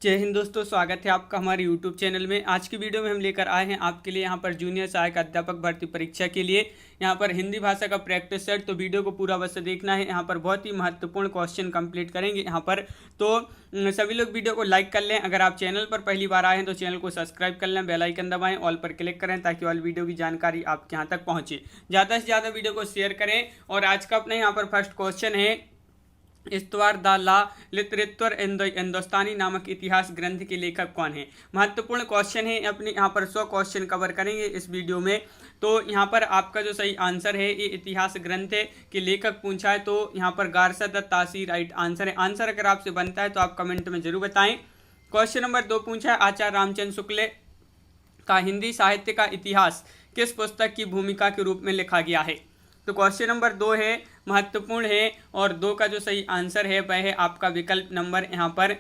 जय हिंद दोस्तों, स्वागत है आपका हमारे YouTube चैनल में। आज की वीडियो में हम लेकर आए हैं आपके लिए यहाँ पर जूनियर सहायक अध्यापक भर्ती परीक्षा के लिए यहाँ पर हिंदी भाषा का प्रैक्टिस सेट। तो वीडियो को पूरा बस देखना है। यहाँ पर बहुत ही महत्वपूर्ण क्वेश्चन कंप्लीट करेंगे यहाँ पर। तो सभी लोग वीडियो को लाइक कर लें। अगर आप चैनल पर पहली बार आए हैं तो चैनल को सब्सक्राइब कर लें, बेल आइकन दबाएं, ऑल पर क्लिक करें ताकि ऑल वीडियो की जानकारी आपके यहाँ तक पहुँचे। ज़्यादा से ज़्यादा वीडियो को शेयर करें। और आज का अपने यहाँ पर फर्स्ट क्वेश्चन है, इस्तवार द ला लिटरेचर हिंदुस्तानी नामक इतिहास ग्रंथ के लेखक कौन है। महत्वपूर्ण क्वेश्चन है। अपने यहाँ पर 100 क्वेश्चन कवर करेंगे इस वीडियो में। तो यहाँ पर आपका जो सही आंसर है, ये इतिहास ग्रंथ के लेखक पूछा है तो यहाँ पर गारसा दत्त तासी राइट आंसर है। आंसर अगर आपसे बनता है तो आप कमेंट में जरूर बताएं। क्वेश्चन नंबर 2 पूछा है, आचार्य रामचंद्र शुक्ल का हिंदी साहित्य का इतिहास किस पुस्तक की भूमिका के रूप में लिखा गया है। तो क्वेश्चन नंबर 2 है, महत्वपूर्ण है। और 2 का जो सही आंसर है वह है आपका विकल्प नंबर यहाँ पर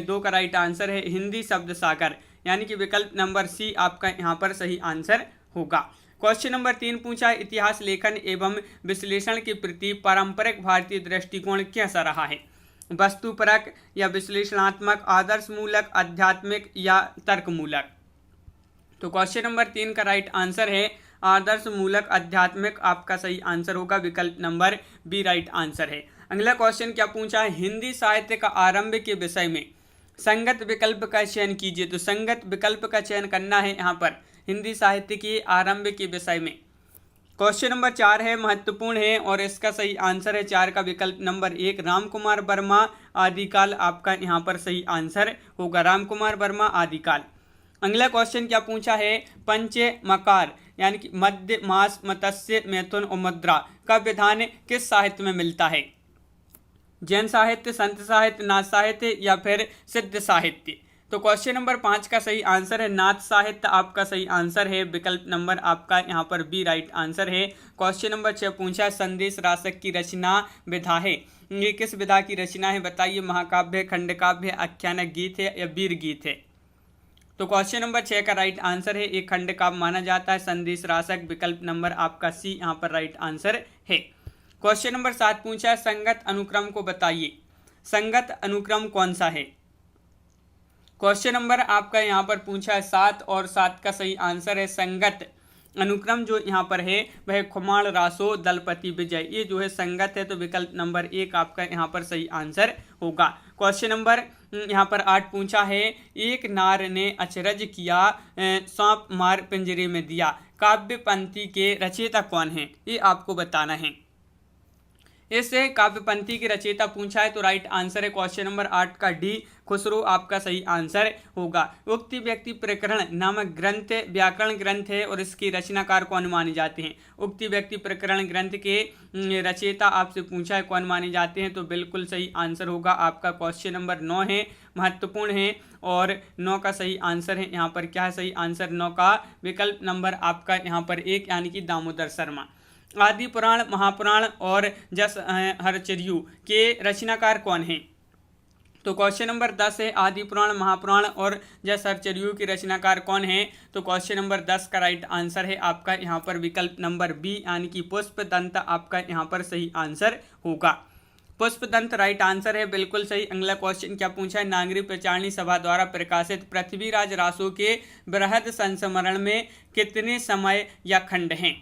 2 का राइट आंसर है हिंदी शब्द सागर, यानी कि विकल्प नंबर सी आपका यहाँ पर सही आंसर होगा। क्वेश्चन नंबर 3 पूछा है, इतिहास लेखन एवं विश्लेषण के प्रति पारंपरिक भारतीय दृष्टिकोण कैसा रहा है। वस्तुपरक या विश्लेषणात्मक, आदर्शमूलक, आध्यात्मिक या तर्कमूलक। तो क्वेश्चन नंबर 3 का राइट आंसर है आदर्श मूलक आध्यात्मिक, आपका सही आंसर होगा। विकल्प नंबर बी राइट आंसर है। अगला क्वेश्चन क्या पूछा है, हिंदी साहित्य का आरंभ के विषय में संगत विकल्प का चयन कीजिए। तो संगत विकल्प का चयन करना है यहाँ पर हिंदी साहित्य के आरंभ के विषय में। क्वेश्चन नंबर 4 है, महत्वपूर्ण है और इसका सही आंसर है 4 का विकल्प नंबर 1 रामकुमार वर्मा आदिकाल, आपका यहाँ पर सही आंसर होगा रामकुमार वर्मा आदिकाल। अगला क्वेश्चन क्या पूछा है, पंचे मकार यानी कि मध्य, मास, मत्स्य, मैथुन और मुद्रा का विधान किस साहित्य में मिलता है। जैन साहित्य, संत साहित्य, नाथ साहित्य या फिर सिद्ध साहित्य। तो क्वेश्चन नंबर 5 का सही आंसर है नाथ साहित्य, आपका सही आंसर है। विकल्प नंबर आपका यहाँ पर बी राइट आंसर है। क्वेश्चन नंबर 6 पूछा है, संदेश राशक की रचना विधा है, ये किस विधा की रचना है बताइए। महाकाव्य, खंडकाव्य, आख्यानक गीत है या वीर गीत है। तो क्वेश्चन नंबर 6 का राइट आंसर है, एक खंड काव्य माना जाता है संदेश राशक। विकल्प नंबर आपका सी यहाँ पर राइट आंसर है। क्वेश्चन नंबर 7 पूछा है, संगत अनुक्रम को बताइए। संगत अनुक्रम कौन सा है। क्वेश्चन नंबर आपका यहाँ पर पूछा है 7 और 7 का सही आंसर है संगत अनुक्रम जो यहाँ पर है वह खुमाण, रासो, दलपति, विजय, ये जो है संगत है। तो विकल्प नंबर 1 आपका यहाँ पर सही आंसर होगा। क्वेश्चन नंबर यहाँ पर 8 पूछा है, एक नार ने अचरज किया, सांप मार पिंजरे में दिया, काव्य पंक्ति के रचयिता कौन है, ये आपको बताना है। इससे काव्य पंक्ति के रचयिता पूछा है तो राइट आंसर है क्वेश्चन नंबर 8 का डी खुसरो, आपका सही आंसर होगा। उक्ति व्यक्ति प्रकरण नामक ग्रंथ व्याकरण ग्रंथ है और इसके रचनाकार कौन माने जाते हैं। उक्ति व्यक्ति प्रकरण ग्रंथ के रचयिता आपसे पूछा है कौन माने जाते हैं, तो बिल्कुल सही आंसर होगा आपका क्वेश्चन नंबर 9 है, महत्वपूर्ण है। और 9 का सही आंसर है यहाँ पर क्या है सही आंसर 9 का विकल्प नंबर आपका यहाँ पर 1 यानी कि दामोदर शर्मा। आदि पुराण, महापुराण और जस हरचर्यू के रचनाकार कौन हैं। तो क्वेश्चन नंबर 10 है, आदि पुराण, महापुराण और जस हरचर्यू के रचनाकार कौन है। तो क्वेश्चन नंबर 10 का राइट आंसर है आपका यहाँ पर विकल्प नंबर बी यानी कि पुष्पदंत, आपका यहाँ पर सही आंसर होगा। पुष्पदंत राइट आंसर है, बिल्कुल सही। अगला क्वेश्चन क्या पूछा है, नागरिक प्रचारणी सभा द्वारा प्रकाशित पृथ्वीराज रासो के बृहद संस्मरण में कितने समय या खंड हैं।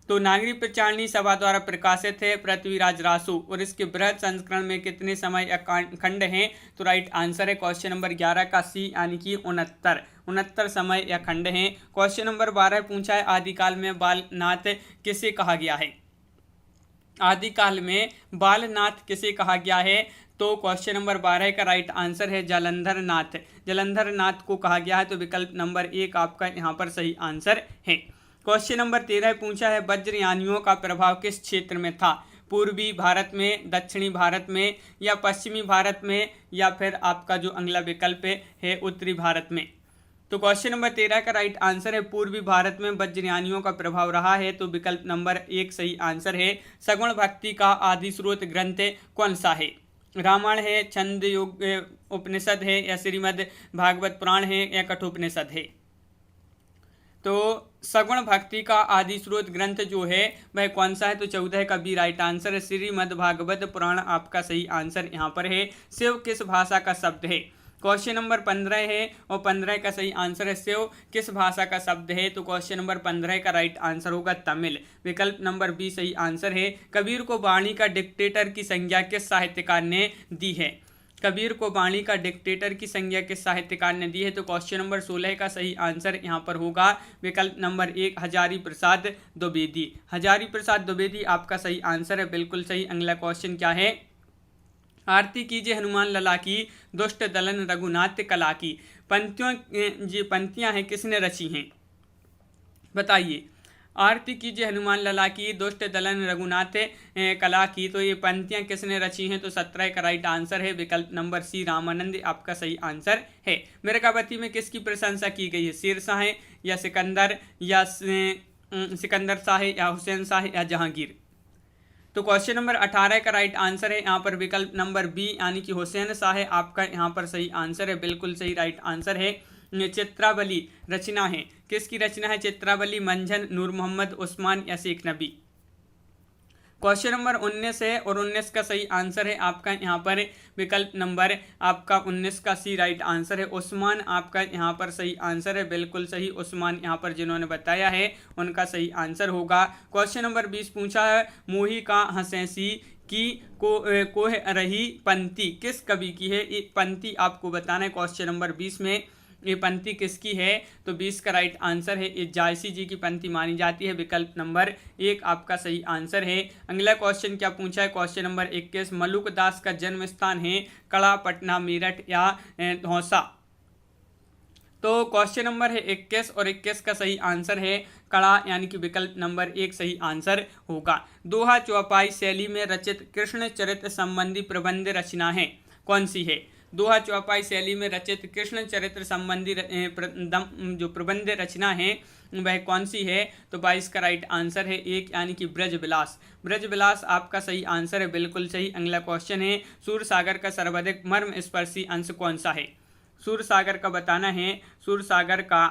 तो नागरिक प्रचारणी सभा द्वारा प्रकाशित है पृथ्वीराज रासो और इसके बृहद संस्करण में कितने समय या खंड हैं। तो राइट आंसर है क्वेश्चन नंबर 11 का सी यानी कि 69 समय या खंड हैं। क्वेश्चन नंबर 12 पूछा है, आदिकाल में बालनाथ किसे कहा गया है। आदिकाल में बालनाथ किसे कहा गया है। तो क्वेश्चन नंबर 12 का राइट आंसर है जलंधर नाथ, जलंधर नाथ को कहा गया है। तो विकल्प नंबर 1 आपका यहाँ पर सही आंसर है। क्वेश्चन नंबर 13 पूछा है, वज्रयानियों का प्रभाव किस क्षेत्र में था। पूर्वी भारत में, दक्षिणी भारत में या पश्चिमी भारत में या फिर आपका जो अगला विकल्प है उत्तरी भारत में। तो क्वेश्चन नंबर 13 का राइट आंसर है पूर्वी भारत में वज्रयानियों का प्रभाव रहा है। तो विकल्प नंबर 1 सही आंसर है। सगुण भक्ति का आदि स्रोत ग्रंथ कौन सा है। रामायण है, छंद योग उपनिषद है या श्रीमद् भागवत पुराण है या कठोपनिषद है। तो सगुण भक्ति का आदि स्रोत ग्रंथ जो है वह कौन सा है। तो 14 का बी राइट आंसर है। श्रीमद् भागवत पुराण आपका सही आंसर यहाँ पर है। शिव किस भाषा का शब्द है। क्वेश्चन नंबर 15 है और 15 का सही आंसर है सेव किस भाषा का शब्द है, तो क्वेश्चन नंबर 15 का राइट आंसर होगा तमिल। विकल्प नंबर बी सही आंसर है। कबीर को वाणी का डिक्टेटर की संज्ञा किस साहित्यकार ने दी है, कबीर को वाणी का डिक्टेटर की संज्ञा किस साहित्यकार ने दी है, तो क्वेश्चन नंबर 16 का सही आंसर यहाँ पर होगा विकल्प नंबर 1 हजारी प्रसाद द्विवेदी। हजारी प्रसाद द्विवेदी आपका सही आंसर है, बिल्कुल सही। अगला क्वेश्चन क्या है, आरती कीजिए हनुमान लला की दुष्ट दलन रघुनाथ कला की, पंक्तियां हैं किसने रची हैं, बताइए। आरती कीजिए हनुमान लला की दुष्ट दलन रघुनाथ कला की, तो ये पंक्तियां किसने रची हैं, तो 17 का राइट आंसर है विकल्प नंबर सी रामानंद आपका सही आंसर है। मिर्कावती में किसकी प्रशंसा की गई है, शेरशाह या सिकंदर या सिकंदर शाह या हुसैन शाह या जहांगीर, तो क्वेश्चन नंबर 18 का राइट आंसर है यहाँ पर विकल्प नंबर बी यानी कि हुसैन शाह आपका यहाँ पर सही आंसर है, बिल्कुल सही राइट आंसर है। चित्रावली रचना है किसकी रचना है, चित्रावली मंझन, नूर मोहम्मद, उस्मान या शेख नबी। क्वेश्चन नंबर 19 है और 19 का सही आंसर है आपका यहाँ पर विकल्प नंबर आपका 19 का सी राइट आंसर है, उस्मान आपका यहाँ पर सही आंसर है, बिल्कुल सही। उस्मान यहाँ पर जिन्होंने बताया है उनका सही आंसर होगा। क्वेश्चन नंबर 20 पूछा है, मोही का हंसैसी की कोह रही पंक्ति किस कवि की है, ये पंक्ति आपको बताना है क्वेश्चन नंबर 20 में, ये पंक्ति किसकी है, तो 20 का राइट आंसर है ये जायसी जी की पंक्ति मानी जाती है, विकल्प नंबर 1 आपका सही आंसर है। अगला क्वेश्चन क्या पूछा है, क्वेश्चन नंबर 21 मलुक दास का जन्म स्थान है कड़ा, पटना, मेरठ या धौसा, तो क्वेश्चन नंबर है 21 और 21 का सही आंसर है कड़ा यानी कि विकल्प नंबर 1 सही आंसर होगा। दोहा चौपाई शैली में रचित कृष्ण चरित्र संबंधी प्रबंध रचना है कौन सी है, दोहा चौपाई शैली में रचित कृष्ण चरित्र संबंधी जो प्रबंध रचना है वह कौन सी है, तो 22 का राइट आंसर है 1 यानी कि ब्रजविलास। ब्रजविलास आपका सही आंसर है, बिल्कुल सही। अगला क्वेश्चन है, सूरसागर का सर्वाधिक मर्म स्पर्शी अंश कौन सा है, सूरसागर का बताना है। सूरसागर का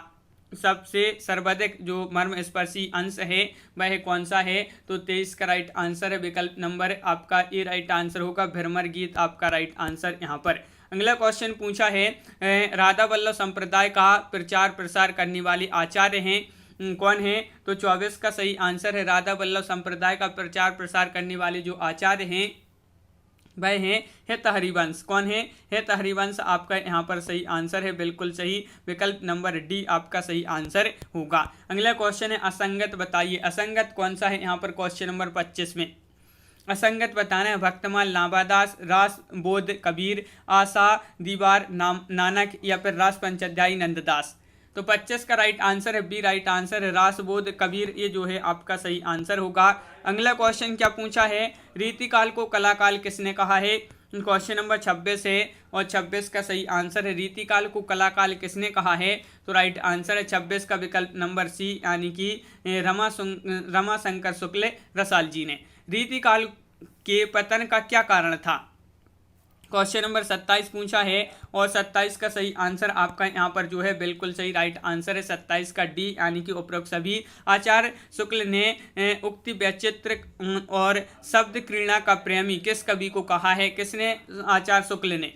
सबसे सर्वाधिक जो मर्म स्पर्शी अंश है वह कौन सा है, तो 23 का राइट आंसर है, विकल्प नंबर आपका ए राइट आंसर होगा, भ्रमर गीत आपका राइट आंसर यहाँ पर। अगला क्वेश्चन पूछा है, राधा वल्लभ संप्रदाय का प्रचार प्रसार करने वाले आचार्य हैं कौन है, तो 24 का सही आंसर है, राधा वल्लभ संप्रदाय का प्रचार प्रसार करने वाले जो आचार्य हैं वह हैं हेत हरिवंश। कौन है, हेत हरिवंश आपका यहाँ पर सही आंसर है, बिल्कुल सही। विकल्प नंबर डी आपका सही आंसर होगा। अगला क्वेश्चन है, असंगत बताइए, असंगत कौन सा है यहाँ पर क्वेश्चन नंबर 25 में, असंगत बताना है। भक्तमाल नाबादास, रास बोध कबीर, आशा दीवार नानक या फिर रास पंचाध्यायी नंददास, तो 25 का राइट आंसर है बी राइट आंसर है, रासबोध कबीर ये जो है आपका सही आंसर होगा। अगला क्वेश्चन क्या पूछा है, रीतिकाल को कलाकाल किसने कहा है, क्वेश्चन नंबर 26 है और 26 का सही आंसर है, रीतिकाल को कलाकाल किसने कहा है, तो राइट आंसर है 26 का विकल्प नंबर सी यानी कि रमाशंकर शुक्ल रसाल जी ने। रीतिकाल के पतन का क्या कारण था, क्वेश्चन नंबर 27 पूछा है और 27 का सही आंसर आपका यहाँ पर जो है बिल्कुल सही राइट आंसर है 27 का डी यानी कि उपरोक्त सभी। आचार्य शुक्ल ने उक्ति वैचित्र और शब्द क्रीड़ा का प्रेमी किस कवि को कहा है, किसने, आचार्य शुक्ल ने,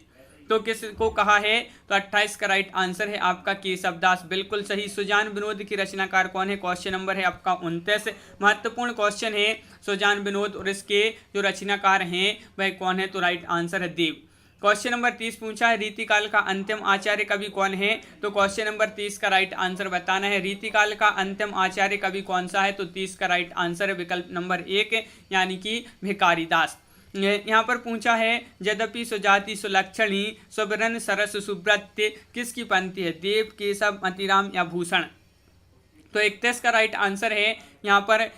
तो किस को कहा है, तो 28 का राइट आंसर है आपका केशवदास, बिल्कुल सही। सुजान विनोद की रचनाकार कौन है, क्वेश्चन नंबर है आपका 29, महत्वपूर्ण क्वेश्चन है सुजान विनोद और इसके जो रचनाकार हैं वह कौन है, तो राइट आंसर है देव। क्वेश्चन नंबर 30 पूछा है, रीतिकाल का अंतिम आचार्य कवि कौन है, तो क्वेश्चन नंबर 30 का राइट आंसर बताना है, रीतिकाल का अंतिम आचार्य कवि कौन सा है, तो 30 का राइट आंसर है विकल्प नंबर 1 यानी कि भिखारीदास। यहाँ पर पूछा है, यद्यपि सुजाति सुलक्षणी सुबरन सरस सुब्रत किसकी पंक्ति है, देव केशव मतिराम या भूषण, तो 31 का राइट आंसर है यहाँ पर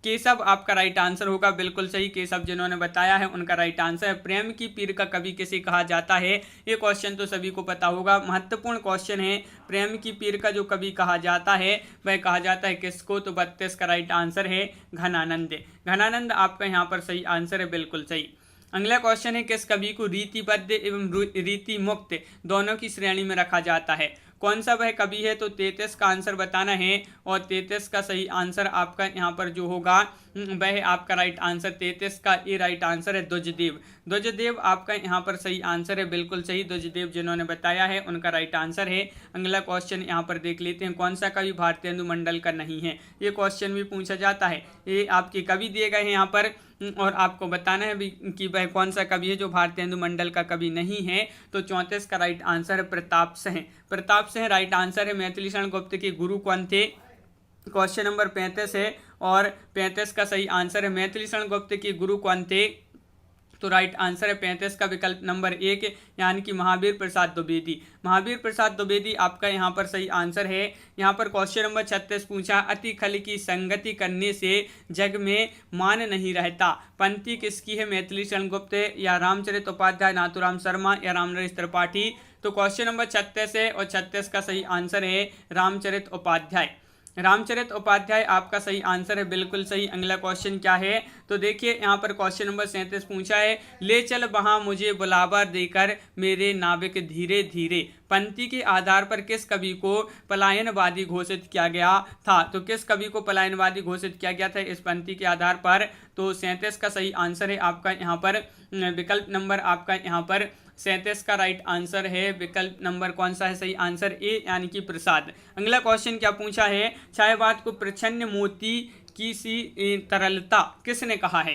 केशव आपका राइट आंसर होगा, बिल्कुल सही। केशव जिन्होंने बताया है उनका राइट आंसर है। प्रेम की पीर का कवि किसे कहा जाता है, ये क्वेश्चन तो सभी को पता होगा, महत्वपूर्ण क्वेश्चन है। प्रेम की पीर का जो कवि कहा जाता है वह कहा जाता है किसको, तो 32 का राइट आंसर है घनानंद। घनानंद आपका यहाँ पर सही आंसर है, बिल्कुल सही। अगला क्वेश्चन है किस कवि को रीतिबद्ध एवं रीति मुक्त दोनों की श्रेणी में रखा जाता है? कौन सा वह कवि है? तो 33 का आंसर बताना है और 33 का सही आंसर आपका यहाँ पर जो होगा वह आपका राइट आंसर 33 का ए राइट आंसर है द्विजदेव। द्विजदेव आपका यहाँ पर सही आंसर है, बिल्कुल सही। द्विजदेव जिन्होंने बताया है उनका राइट आंसर है। अगला क्वेश्चन यहाँ पर देख लेते हैं, कौन सा कवि भारतेंदु मंडल का नहीं है? ये क्वेश्चन भी पूछा जाता है। ये आपके कवि दिए गए हैं यहाँ पर और आपको बताना है भी कि वह कौन सा कवि है जो भारतेंदु मंडल का कवि नहीं है। तो 34 का राइट आंसर है प्रताप सिंह। प्रताप सिंह राइट आंसर है। मैथिली शरण गुप्त के गुरु कौन थे? क्वेश्चन नंबर 35 है और 35 का सही आंसर है मैथिली शरण गुप्त के गुरु कौन थे? तो राइट आंसर है 35 का विकल्प नंबर 1 यानी कि महावीर प्रसाद द्विवेदी। महावीर प्रसाद द्विवेदी आपका यहाँ पर सही आंसर है। यहाँ पर क्वेश्चन नंबर 36 पूछा, अति खल की संगति करने से जग में मान नहीं रहता। पंक्ति किसकी है? मैथिली शरण गुप्त या रामचरित उपाध्याय, नाथूराम शर्मा या रामनरेश त्रिपाठी? तो क्वेश्चन नंबर 36 है और 36 का सही आंसर है रामचरित उपाध्याय। रामचरित उपाध्याय आपका सही आंसर है, बिल्कुल सही। अगला क्वेश्चन क्या है? तो देखिए यहाँ पर क्वेश्चन नंबर 37 पूछा है, ले चल वहाँ मुझे बुलावा देकर मेरे नाविक धीरे धीरे। पंक्ति के आधार पर किस कवि को पलायनवादी घोषित किया गया था? तो किस कवि को पलायनवादी घोषित किया गया था इस पंक्ति के आधार पर? तो 37 का सही आंसर है आपका यहाँ पर विकल्प नंबर आपका यहाँ पर 37 का राइट आंसर है। विकल्प नंबर कौन सा है? सही आंसर ए यानी कि प्रसाद। अगला क्वेश्चन क्या पूछा है, छायावाद को प्रच्छन्न मोती की सी तरलता किसने कहा है?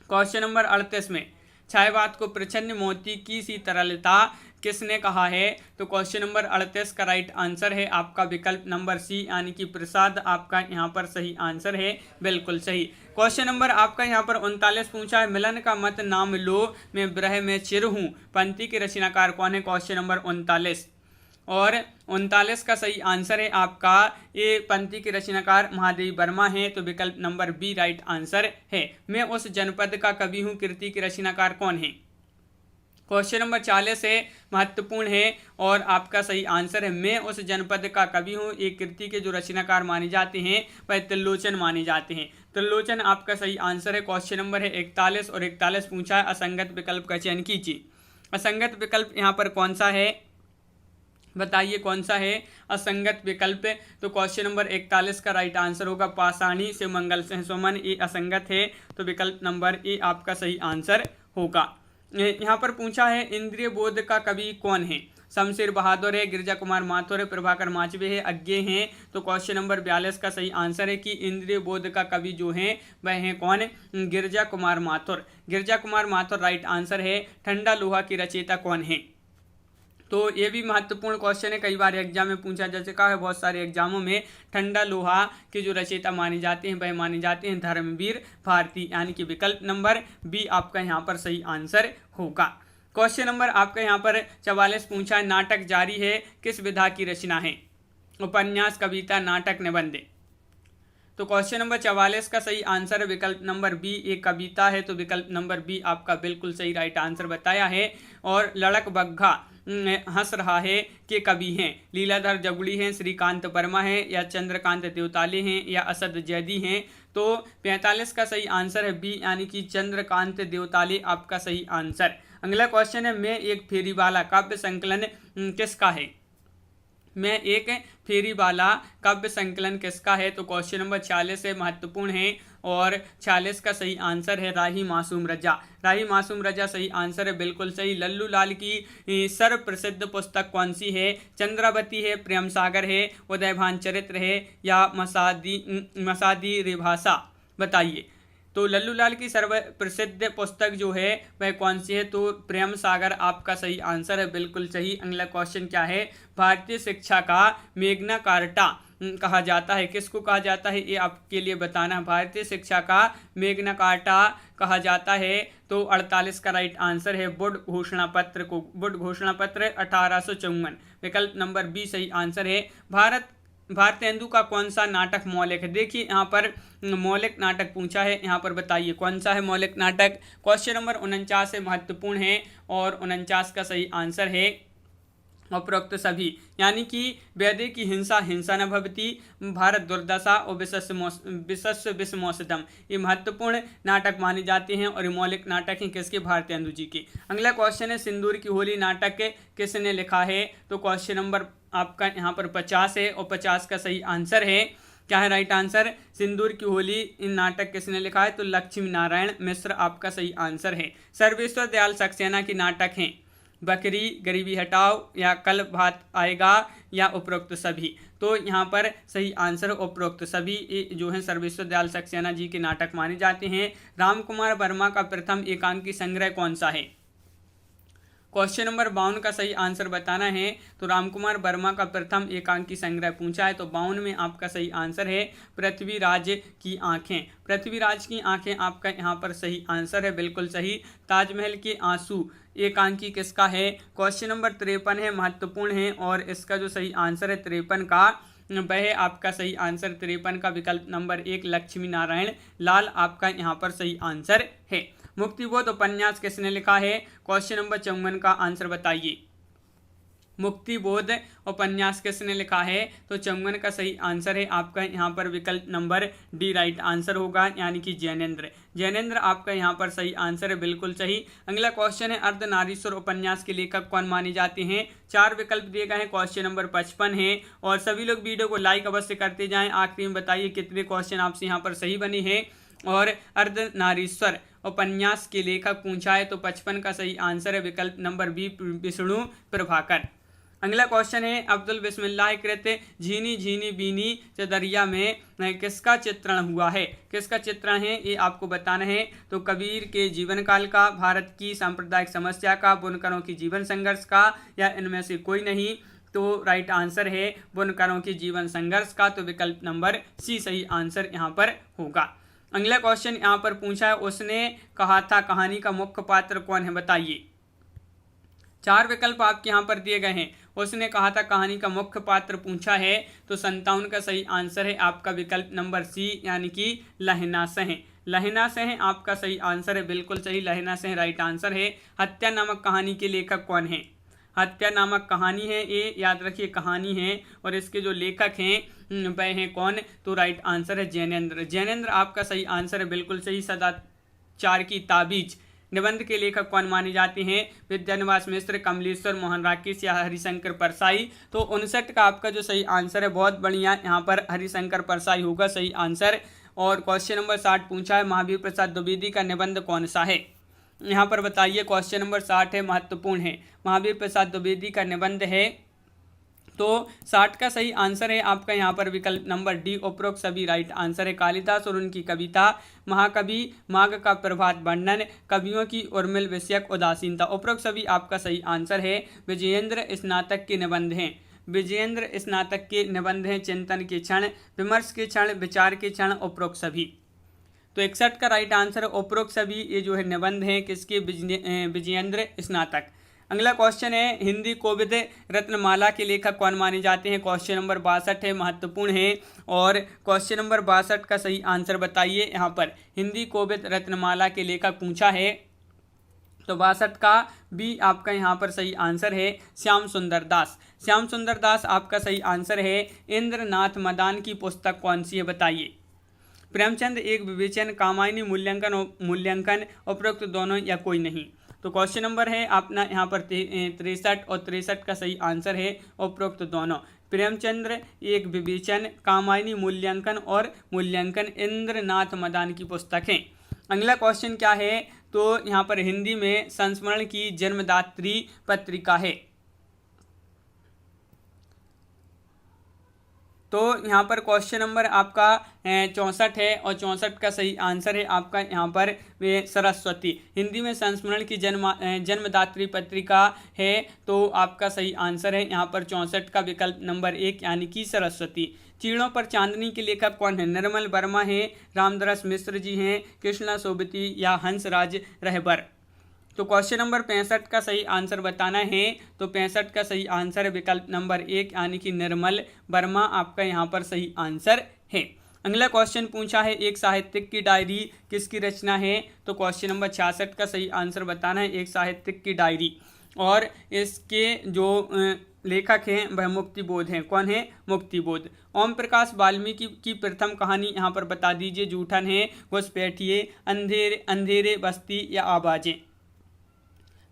क्वेश्चन नंबर 38 में छायावाद को प्रच्छन्न मोती की सी तरलता किसने कहा है? तो क्वेश्चन नंबर 38 का राइट आंसर है आपका विकल्प नंबर सी यानी कि प्रसाद आपका यहाँ पर सही आंसर है, बिल्कुल सही। क्वेश्चन नंबर आपका यहाँ पर 39 पूछा है, मिलन का मत नाम लो मैं विरह में चिर हूँ। पंक्ति के रचनाकार कौन है? क्वेश्चन नंबर 39 और 39 का सही आंसर है आपका ये पंक्ति के रचनाकार महादेवी वर्मा है। तो विकल्प नंबर बी राइट आंसर है। मैं उस जनपद का कवि हूँ कृति के रचनाकार कौन है? क्वेश्चन नंबर 40 है, महत्वपूर्ण है और आपका सही आंसर है मैं उस जनपद का कवि हूँ। एक कृति के जो रचनाकार माने जाते हैं वह त्रिलोचन माने जाते हैं। त्रिलोचन आपका सही आंसर है। क्वेश्चन नंबर है 41 और 41 पूछा है, असंगत विकल्प का चयन कीजिए। असंगत विकल्प यहाँ पर कौन सा है? बताइए कौन सा है असंगत विकल्प? तो क्वेश्चन नंबर 41 का राइट आंसर होगा पाषाणी से मंगल से सुमन, ये असंगत है। तो विकल्प नंबर ए आपका सही आंसर होगा। यहाँ पर पूछा है इंद्रिय बोध का कवि कौन है? शमशेर बहादुर है, गिरजा कुमार माथुर है, प्रभाकर माचवे है, अज्ञे हैं। तो क्वेश्चन नंबर 42 का सही आंसर है कि इंद्रिय बोध का कवि जो है वह है कौन? गिरजा कुमार माथुर। गिरजा कुमार माथुर राइट आंसर है। ठंडा लोहा की रचयिता कौन है? तो ये भी महत्वपूर्ण क्वेश्चन है, कई बार एग्जाम में पूछा जा चुका है बहुत सारे एग्जामों में। ठंडा लोहा के जो रचयिता माने जाते हैं वह माने जाते हैं धर्मवीर भारती, यानी कि विकल्प नंबर बी आपका यहाँ पर सही आंसर होगा। क्वेश्चन नंबर आपका यहाँ पर 44 पूछा है, नाटक जारी है किस विधा की रचना है? उपन्यास, कविता, नाटक, निबंध। तो क्वेश्चन नंबर 44 का सही आंसर है विकल्प नंबर बी, एक कविता है। तो विकल्प नंबर बी आपका बिल्कुल सही राइट आंसर बताया है। और लड़क बग्घा हंस रहा है के कवि हैं? लीलाधर जगुड़ी हैं, श्रीकांत वर्मा है या चंद्रकांत देवताले हैं या असद जैदी हैं? तो 45 का सही आंसर है बी यानी कि चंद्रकांत देवताले आपका सही आंसर। अगला क्वेश्चन है, मैं एक फेरी वाला काव्य संकलन किसका है? मैं एक फेरी वाला काव्य संकलन किसका है? तो क्वेश्चन नंबर 46 है, महत्वपूर्ण है और 46 का सही आंसर है राही मासूम रजा। राही मासूम रजा सही आंसर है, बिल्कुल सही। लल्लू लाल की सर्व प्रसिद्ध पुस्तक कौन सी है? चंद्रावती है, प्रेम सागर है, उदयभान चरित्र है या मसादी रिभाषा? बताइए। तो लल्लू लाल की सर्व प्रसिद्ध पुस्तक जो है वह कौन सी है? तो प्रेम सागर आपका सही आंसर है, बिल्कुल सही। अगला क्वेश्चन क्या है? भारतीय शिक्षा का मेग्ना कार्टा कहा जाता है, किसको कहा जाता है ये आपके लिए बताना। भारतीय शिक्षा का मेग्ना कार्टा कहा जाता है। तो 48 का राइट आंसर है वुड घोषणा पत्र को। वुड घोषणा पत्र 1854, विकल्प नंबर बी सही आंसर है। भारतेंदु का कौन सा नाटक मौलिक है? देखिए यहाँ पर मौलिक नाटक पूछा है, यहाँ पर बताइए कौन सा है मौलिक नाटक। क्वेश्चन नंबर 49 है, महत्वपूर्ण है और 49 का सही आंसर है उपरोक्त सभी, यानी कि वैदे की हिंसा हिंसा न भवति, भारत दुर्दशा और विशस्व विषमौसदम, ये महत्वपूर्ण नाटक माने जाते हैं और ये मौलिक नाटक हैं किसके? भारतेंदु जी के। अगला क्वेश्चन है सिंदूर की होली नाटक किसने लिखा है? तो क्वेश्चन नंबर आपका यहाँ पर 50 है और 50 का सही आंसर है, क्या है राइट आंसर? सिंदूर की होली इन नाटक किसने लिखा है? तो लक्ष्मी नारायण मिश्र आपका सही आंसर है। सर्वेश्वर दयाल सक्सेना के नाटक हैं बकरी, गरीबी हटाओ, या कल भात आएगा, या उपरोक्त सभी। तो यहाँ पर सही आंसर उपरोक्त सभी जो है सर्वेश्वर दयाल सक्सेना जी के नाटक माने जाते हैं। रामकुमार वर्मा का प्रथम एकांकी संग्रह कौन सा है? क्वेश्चन नंबर 52 का सही आंसर बताना है। तो रामकुमार वर्मा का प्रथम एकांकी संग्रह पूछा है, तो 52 में आपका सही आंसर है पृथ्वीराज की आंखें। पृथ्वीराज की आंखें आपका यहाँ पर सही आंसर है, बिल्कुल सही। ताजमहल के आंसू एकांकी किसका है? क्वेश्चन नंबर 53 है, महत्वपूर्ण है, और इसका जो सही आंसर है 53 का वह आपका सही आंसर 53 का विकल्प नंबर 1 लक्ष्मी नारायण लाल आपका यहाँ पर सही आंसर है। मुक्तिबोध उपन्यास किसने लिखा है? क्वेश्चन नंबर 54 का आंसर बताइए। मुक्तिबोध उपन्यास किसने लिखा है? तो 54 का सही आंसर है आपका यहाँ पर विकल्प नंबर डी राइट आंसर होगा, यानी कि जैनेन्द्र। जैनेन्द्र आपका यहाँ पर सही आंसर है, बिल्कुल सही। अगला क्वेश्चन है अर्धनारीश्वर उपन्यास के लेखक कौन माने जाते हैं? 4 विकल्प दिए गए हैं, क्वेश्चन नंबर 55 है। और सभी लोग वीडियो को लाइक अवश्य करते जाएं। आखिरी में बताइए कितने क्वेश्चन आपसे यहाँ पर सही बने हैं। और अर्धनारीश्वर उपन्यास के लेखक पूछा है, तो 55 का सही आंसर है विकल्प नंबर बी विष्णु प्रभाकर। अगला क्वेश्चन है अब्दुल बिस्मिल्लाह कृत झीनी झीनी बीनी चदरिया में किसका चित्रण हुआ है? किसका चित्रण है ये आपको बताना है। तो कबीर के जीवन काल का, भारत की सांप्रदायिक समस्या का, बुनकरों की जीवन संघर्ष का, या इनमें से कोई नहीं। तो राइट आंसर है बुनकरों की जीवन संघर्ष का, तो विकल्प नंबर सी सही आंसर यहाँ पर होगा। अगला क्वेश्चन यहाँ पर पूछा है उसने कहा था कहानी का मुख्य पात्र कौन है? बताइए। 4 विकल्प आपके यहाँ पर दिए गए हैं। उसने कहा था कहानी का मुख्य पात्र पूछा है, तो 57 का सही आंसर है आपका विकल्प नंबर सी, यानी कि लहना सेन। लहना सेन आपका सही आंसर है, बिल्कुल सही, लहना सेन राइट आंसर है। हत्या नामक कहानी के लेखक कौन है? हत्या नामक कहानी है, ये याद रखिए कहानी है, और इसके जो लेखक हैं वह हैं कौन? तो राइट आंसर है जैनेन्द्र। जैनेन्द्र आपका सही आंसर है, बिल्कुल सही। सदाचार की ताबीज निबंध के लेखक कौन माने जाते हैं? विद्यानिवास मिश्र, कमलेश्वर मोहन राकेश, या हरिशंकर परसाई। तो 59 का आपका जो सही आंसर है, बहुत बढ़िया, यहाँ पर हरिशंकर परसाई होगा सही आंसर। और क्वेश्चन नंबर 60 पूछा है महावीर प्रसाद द्विवेदी का निबंध कौन सा है? यहाँ पर बताइए। क्वेश्चन नंबर 60 है, महत्वपूर्ण है। महावीर प्रसाद द्विवेदी का निबंध है, तो 60 का सही आंसर है आपका यहाँ पर विकल्प नंबर डी उपरोक्त सभी राइट आंसर है। कालिदास और उनकी कविता, महाकवि माघ का प्रभात वर्णन, कवियों की उर्मिल विषयक उदासीनता, उपरोक्त सभी आपका सही आंसर है। विजयेंद्र स्नातक के निबंध हैं, विजयेंद्र स्नातक के निबंध हैं चिंतन के क्षण, विमर्श के क्षण, विचार के क्षण, उपरोक्त सभी। तो 61 का राइट आंसर उपरोक्त सभी ये जो है निबंध हैं किसके? विजयेंद्र स्नातक। अगला क्वेश्चन है हिंदी कोविद रत्नमाला के लेखक कौन माने जाते हैं? क्वेश्चन नंबर 62 है, महत्वपूर्ण है। और क्वेश्चन नंबर 62 का सही आंसर बताइए। यहाँ पर हिंदी कोविद रत्नमाला के लेखक पूछा है, तो 62 का बी आपका यहाँ पर सही आंसर है श्याम सुंदर दास। श्याम सुंदर दास आपका सही आंसर है। इंद्रनाथ मदान की पुस्तक कौन सी है? बताइए। प्रेमचंद एक विवेचन, कामायनी मूल्यांकन, उपरोक्त दोनों, या कोई नहीं। तो क्वेश्चन नंबर है अपना यहाँ पर 63 और 63 का सही आंसर है उपरोक्त दोनों। प्रेमचंद्र एक विवेचन, कामायनी मूल्यांकन और मूल्यांकन इंद्रनाथ मदान की पुस्तक है। अगला क्वेश्चन क्या है? तो यहाँ पर हिंदी में संस्मरण की जन्मदात्री पत्रिका है। तो यहाँ पर क्वेश्चन नंबर आपका 64 है, और 64 का सही आंसर है आपका यहाँ पर वे सरस्वती। हिंदी में संस्मरण की जन्मदात्री पत्रिका है, तो आपका सही आंसर है यहाँ पर 64 का विकल्प नंबर 1, यानी कि सरस्वती। चीड़ों पर चांदनी के लेखक कौन है? निर्मल वर्मा है, रामदरस मिश्र जी हैं, कृष्णा सोबती, या हंसराज रहबर। तो क्वेश्चन नंबर 65 का सही आंसर बताना है। तो 65 का सही आंसर है विकल्प नंबर 1, यानी कि निर्मल वर्मा आपका यहाँ पर सही आंसर है। अगला क्वेश्चन पूछा है एक साहित्यिक की डायरी किसकी रचना है? तो क्वेश्चन नंबर 66 का सही आंसर बताना है एक साहित्यिक की डायरी। और इसके जो लेखक हैं वह मुक्तिबोध हैं। कौन है? मुक्तिबोध। ओम प्रकाश वाल्मीकि की प्रथम कहानी यहाँ पर बता दीजिए। जूठन है, घुसपैठिए, अंधेरे अंधेरे बस्ती या आवाजें।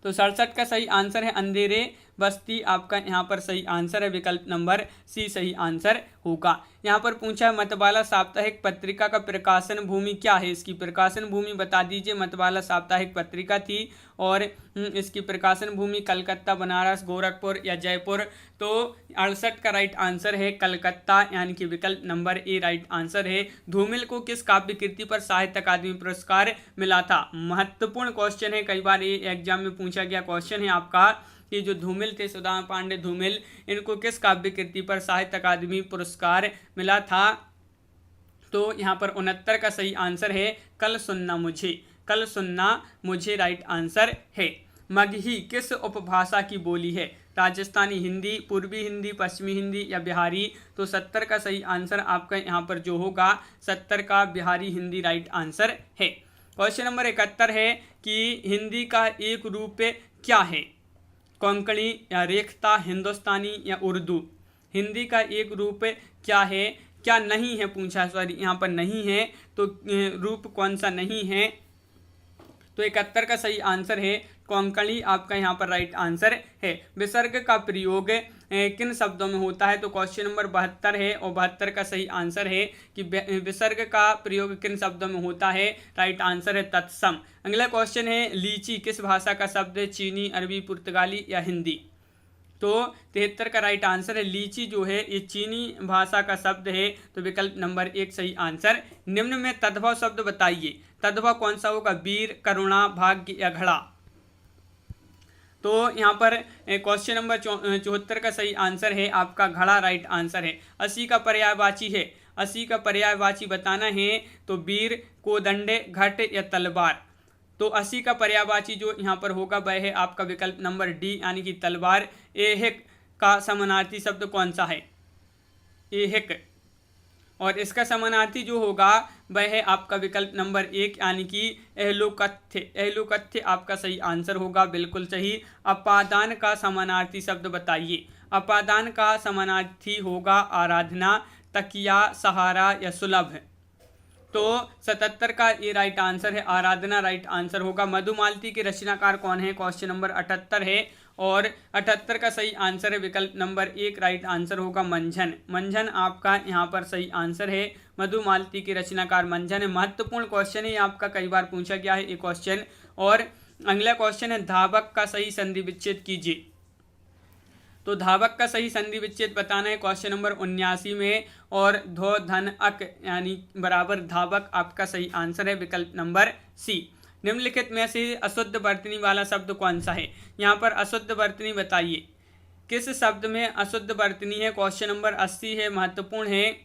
तो 67 का सही आंसर है अंधेरे बस्ती, आपका यहाँ पर सही आंसर है, विकल्प नंबर सी सही आंसर होगा। यहाँ पर पूछा मतवाला साप्ताहिक पत्रिका का प्रकाशन भूमि क्या है? इसकी प्रकाशन भूमि बता दीजिए। मतवाला साप्ताहिक पत्रिका थी और इसकी प्रकाशन भूमि कलकत्ता, बनारस, गोरखपुर या जयपुर। तो 68 का राइट आंसर है कलकत्ता, यानी कि विकल्प नंबर ए राइट आंसर है। धूमिल को किस काव्य कृति पर साहित्य अकादमी पुरस्कार मिला था? महत्वपूर्ण क्वेश्चन है, कई बार ये एग्जाम में पूछा गया क्वेश्चन है आपका कि जो धूमिल थे, सुदामा पांडे धूमिल, इनको किस काव्य कृति पर साहित्य अकादमी पुरस्कार मिला था? तो यहाँ पर 69 का सही आंसर है कल सुनना मुझे। कल सुनना मुझे राइट आंसर है। मगही किस उपभाषा की बोली है? राजस्थानी हिंदी, पूर्वी हिंदी, पश्चिमी हिंदी या बिहारी? तो 70 का सही आंसर आपका यहाँ पर जो होगा 70 का बिहारी हिंदी राइट आंसर है। क्वेश्चन नंबर 71 है कि हिंदी का एक रूप क्या है? कोंकणी या रेखता, हिंदुस्तानी या उर्दू? हिंदी का एक रूप क्या है? क्या नहीं है पूछा, सॉरी यहाँ पर नहीं है, तो रूप कौन सा नहीं है? तो 71 का सही आंसर है कोंकणी, आपका यहाँ पर राइट आंसर है। विसर्ग का प्रयोग किन शब्दों में होता है? तो क्वेश्चन नंबर 72 है और 72 का सही आंसर है कि विसर्ग का प्रयोग किन शब्दों में होता है? राइट आंसर है तत्सम। अगला क्वेश्चन है लीची किस भाषा का शब्द है? चीनी, अरबी, पुर्तगाली या हिंदी? तो 73 का राइट आंसर है लीची जो है ये चीनी भाषा का शब्द है, तो विकल्प नंबर 1 सही आंसर। निम्न में तद्भव शब्द बताइए। तद्भव कौन सा होगा? वीर, करुणा, भाग्य या घड़ा? तो यहाँ पर क्वेश्चन नंबर 74 का सही आंसर है आपका घड़ा राइट आंसर है। 80 का पर्यायवाची है, 80 का पर्यायवाची बताना है तो वीर, कोदंडे, घट या तलवार? तो 80 का पर्यायवाची जो यहाँ पर होगा वह है आपका विकल्प नंबर डी, यानी कि तलवार। एहिक का समानार्थी शब्द कौन सा है? एहिक। और इसका समानार्थी जो होगा वह है आपका विकल्प नंबर 1, यानी कि एहलोकथ्य। एहलोकथ्य आपका सही आंसर होगा, बिल्कुल सही। अपादान का समानार्थी शब्द बताइए। अपादान का समानार्थी होगा आराधना, तकिया, सहारा या सुलभ? तो 77 का ये राइट आंसर है आराधना राइट आंसर होगा। मधुमालती के रचनाकार कौन है? क्वेश्चन नंबर 78 है और 78 का सही आंसर है विकल्प नंबर 1 राइट आंसर होगा मंझन। मंझन आपका यहाँ पर सही आंसर है। मधुमालती के रचनाकार मंझन है। महत्वपूर्ण क्वेश्चन है आपका, कई बार पूछा गया है ये क्वेश्चन। और अगला क्वेश्चन है धावक का सही संधि विच्छेद कीजिए। तो धावक का सही संधि विच्छेद बताना है क्वेश्चन नंबर 79 में, और धो धन अक यानी बराबर धावक आपका सही आंसर है विकल्प नंबर सी। निम्नलिखित में से अशुद्ध वर्तनी वाला शब्द कौन सा है? यहाँ पर अशुद्ध वर्तनी बताइए। किस शब्द में अशुद्ध वर्तनी है? क्वेश्चन नंबर 80 है, महत्वपूर्ण है।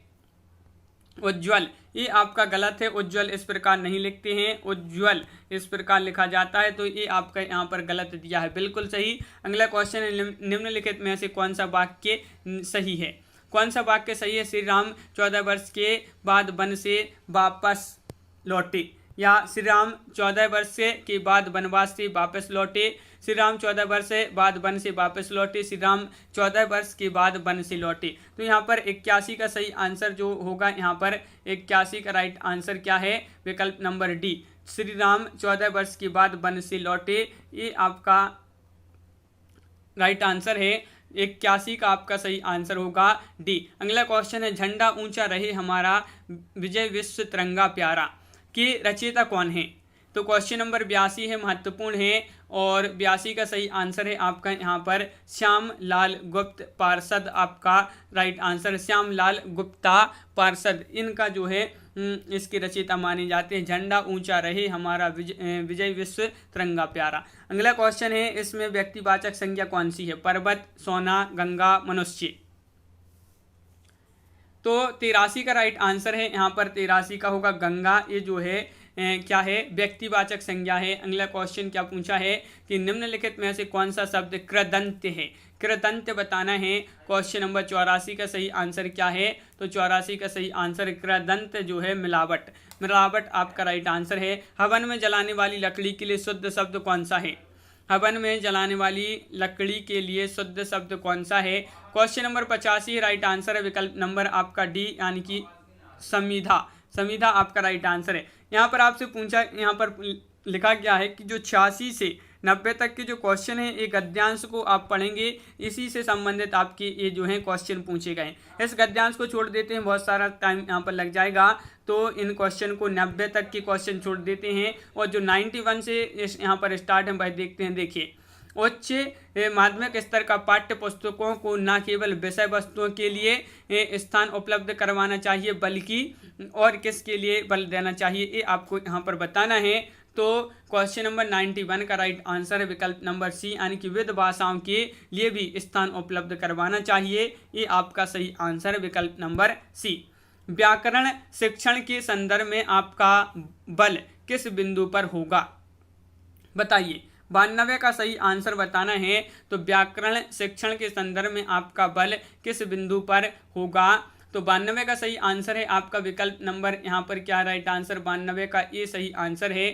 उज्ज्वल, ये आपका गलत है। उज्ज्वल इस प्रकार नहीं लिखते हैं, उज्ज्वल इस प्रकार लिखा जाता है, तो ये आपका यहाँ पर गलत दिया है, बिल्कुल सही। अगला क्वेश्चन है निम्नलिखित में से कौन सा वाक्य सही है? कौन सा वाक्य सही है? श्री राम 14 वर्ष के बाद वन से वापस लौटे, या श्री राम 14 वर्ष के बाद वनवास से वापस लौटे, श्री राम 14 वर्ष बाद वन से वापस लौटे, श्री राम 14 वर्ष के बाद वन से लौटे। तो यहाँ पर 81 का सही आंसर जो होगा, यहाँ पर 81 का राइट आंसर क्या है? विकल्प नंबर डी, श्री राम 14 वर्ष के बाद वन से लौटे, ये आपका राइट आंसर है। 81 का आपका सही आंसर होगा डी। अगला क्वेश्चन है झंडा ऊंचा रहे हमारा, विजय विश्व तिरंगा प्यारा के रचयिता कौन है? तो क्वेश्चन नंबर 82 है, महत्वपूर्ण है, और 82 का सही आंसर है आपका यहाँ पर श्याम लाल गुप्त पार्षद, आपका राइट आंसर श्याम लाल गुप्ता पार्षद, इनका जो है इसके रचयिता माने जाते हैं। झंडा ऊंचा रहे हमारा, विजय विश्व तिरंगा प्यारा। अगला क्वेश्चन है इसमें व्यक्तिवाचक संज्ञा कौन सी है? पर्वत, सोना, गंगा, मनुष्य? तो 83 का राइट आंसर है यहाँ पर 83 का होगा गंगा। ये जो है क्या है? व्यक्तिवाचक संज्ञा है। अगला क्वेश्चन क्या पूछा है कि निम्नलिखित में से कौन सा शब्द कृदंत है? कृदंत बताना है। क्वेश्चन नंबर 84 का सही आंसर क्या है? तो 84 का सही आंसर कृदंत जो है मिलावट, मिलावट आपका राइट आंसर है। हवन में जलाने वाली लकड़ी के लिए शुद्ध शब्द कौन सा है? हवन में जलाने वाली लकड़ी के लिए शुद्ध शब्द कौन सा है? क्वेश्चन नंबर 85 राइट आंसर है विकल्प नंबर आपका डी यानी कि समिधा। समिधा आपका राइट आंसर है। यहाँ पर आपसे पूछा, यहाँ पर लिखा गया है कि जो 86 से 90 तक के जो क्वेश्चन है एक गद्यांश को आप पढ़ेंगे, इसी से संबंधित आपके ये जो है क्वेश्चन पूछे गए। इस गद्यांश को छोड़ देते हैं, बहुत सारा टाइम यहाँ पर लग जाएगा, तो इन क्वेश्चन को 90 तक के क्वेश्चन छोड़ देते हैं और जो 91 से यहाँ पर स्टार्ट है भाई देखते हैं। देखिए, उच्च माध्यमिक स्तर का पाठ्य पुस्तकों को न केवल विषय वस्तुओं के लिए स्थान उपलब्ध करवाना चाहिए बल्कि और किसके लिए बल देना चाहिए, ये आपको यहाँ पर बताना है। तो क्वेश्चन नंबर 91 का राइट आंसर है विकल्प नंबर सी यानी कि विविध भाषाओं के लिए भी स्थान उपलब्ध करवाना चाहिए, ये आपका सही आंसर है विकल्प नंबर सी। व्याकरण शिक्षण के संदर्भ में आपका बल किस बिंदु पर होगा? बताइए। 92 का सही आंसर बताना है। तो व्याकरण शिक्षण के संदर्भ में आपका बल किस बिंदु पर होगा? तो 92 का सही आंसर है आपका विकल्प नंबर यहाँ पर क्या राइट आंसर? 92 का ये सही आंसर है।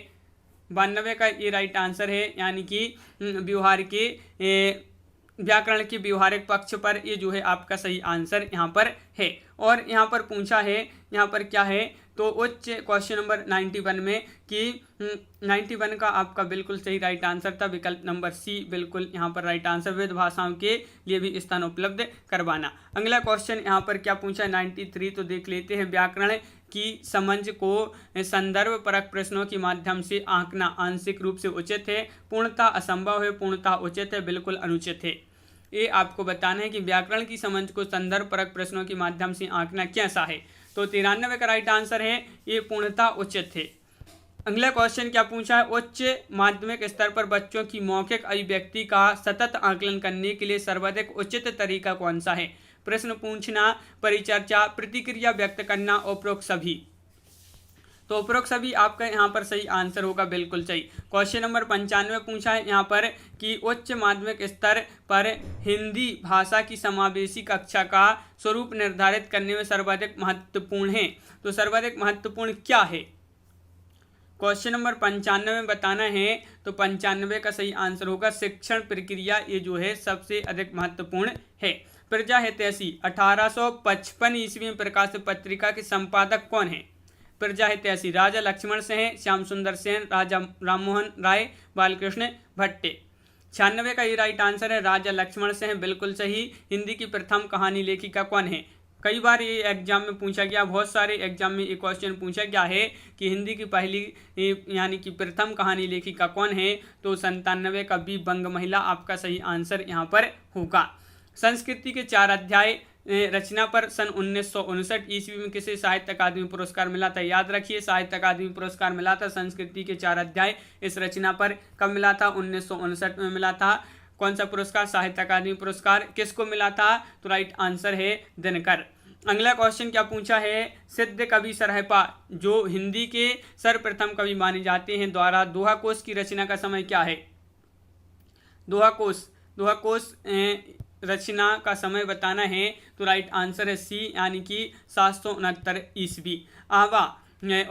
92 का ये राइट आंसर है यानी कि व्यवहार के व्याकरण के व्यवहारिक पक्ष पर ये जो है आपका सही आंसर यहाँ पर है। और यहाँ पर पूछा है, यहाँ पर क्या है? तो उच्च क्वेश्चन नंबर 91 में कि 91 का आपका बिल्कुल सही राइट आंसर था विकल्प नंबर सी, बिल्कुल यहाँ पर राइट आंसर विविध भाषाओं के लिए भी स्थान उपलब्ध करवाना। अगला क्वेश्चन यहाँ पर क्या पूछा है? 93 तो देख लेते हैं। व्याकरण की समझ को संदर्भ परक प्रश्नों के माध्यम से आंकना आंशिक रूप से उचित है, पूर्णतः असंभव है, पूर्णतः उचित है, बिल्कुल अनुचित है। ये आपको बताना है कि व्याकरण की समझ को संदर्भ परक प्रश्नों के माध्यम से आंकना कैसा है। तो 93 का राइट आंसर है ये पूर्णतः उचित है। अगला क्वेश्चन क्या पूछा है? उच्च माध्यमिक स्तर पर बच्चों की मौखिक अभिव्यक्ति का सतत आकलन करने के लिए सर्वाधिक उचित तरीका कौन सा है? प्रश्न पूछना, परिचर्चा, प्रतिक्रिया व्यक्त करना, उपरोक्त सभी। तो उपरोक्त सभी आपका यहाँ पर सही आंसर होगा, बिल्कुल सही। क्वेश्चन नंबर 95 पूछा है यहाँ पर कि उच्च माध्यमिक स्तर पर हिंदी भाषा की समावेशी कक्षा का स्वरूप निर्धारित करने में सर्वाधिक महत्वपूर्ण है। तो सर्वाधिक महत्वपूर्ण क्या है? क्वेश्चन नंबर 95 में बताना है। तो 95 का सही आंसर होगा शिक्षण प्रक्रिया, ये जो है सबसे अधिक महत्वपूर्ण है। प्रजा हितैषी 1855 ईस्वी में प्रकाशित पत्रिका के संपादक कौन है? प्रजा हितैषी राजा लक्ष्मण सेन, श्याम सुंदर सेन, राजा राममोहन राय, बालकृष्ण भट्टे। 96 का ये राइट आंसर है राजा लक्ष्मण सेन, बिल्कुल सही। हिंदी की प्रथम कहानी लेखिका कौन है? कई बार ये एग्जाम में पूछा गया, बहुत सारे एग्जाम में ये क्वेश्चन पूछा गया है कि हिंदी की पहली यानी कि प्रथम कहानी लेखिका कौन है? तो 97 का बी बंग महिला आपका सही आंसर यहाँ पर होगा। संस्कृति के 4 अध्याय रचना पर सन 1959 ईस्वी में किसे साहित्य अकादमी पुरस्कार मिला था? याद रखिए, साहित्य अकादमी पुरस्कार मिला था संस्कृति के 4 अध्याय इस रचना पर। कब मिला था? 1959 में मिला था। कौन सा पुरस्कार? साहित्य अकादमी पुरस्कार। किसको मिला था? तो राइट आंसर है दिनकर। अगला क्वेश्चन क्या पूछा है? सिद्ध कवि सरहपा जो हिंदी के सर्वप्रथम कवि माने जाते हैं द्वारा दोहा कोश की रचना का समय क्या है? दोहा कोश रचना का समय बताना है। तो राइट आंसर है सी यानी कि 769 ईस्वी। आहवा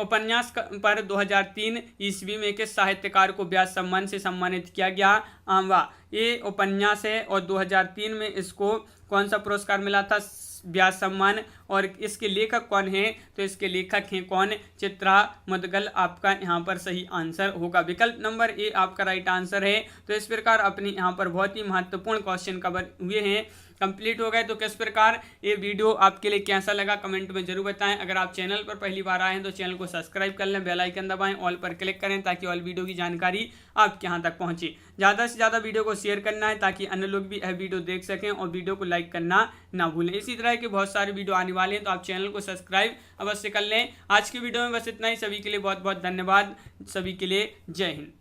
उपन्यास पर 2003 ईस्वी में किस साहित्यकार को व्यास सम्मान से सम्मानित किया गया? आहवा ये उपन्यास है और 2003 में इसको कौन सा पुरस्कार मिला था? व्यास सम्मान। और इसके लेखक कौन है? तो इसके लेखक हैं कौन? चित्रा मुदगल आपका यहाँ पर सही आंसर होगा। विकल्प नंबर ए आपका राइट आंसर है। तो इस प्रकार अपनी यहाँ पर बहुत ही महत्वपूर्ण क्वेश्चन कवर हुए हैं, कंप्लीट हो गए। तो किस प्रकार ये वीडियो आपके लिए कैसा लगा कमेंट में जरूर बताएं। अगर आप चैनल पर पहली बार आए हैं तो चैनल को सब्सक्राइब कर लें, बेल आइकन दबाएं, ऑल पर क्लिक करें ताकि ऑल वीडियो की जानकारी आपके यहाँ तक पहुँचे। ज़्यादा से ज़्यादा वीडियो को शेयर करना है ताकि अन्य लोग भी यह वीडियो देख सकें और वीडियो को लाइक करना ना भूलें। इसी तरह के बहुत सारे वीडियो आने वाले हैं तो आप चैनल को सब्सक्राइब अवश्य कर लें। आज की वीडियो में बस इतना ही। सभी के लिए बहुत बहुत धन्यवाद। सभी के लिए जय हिंद।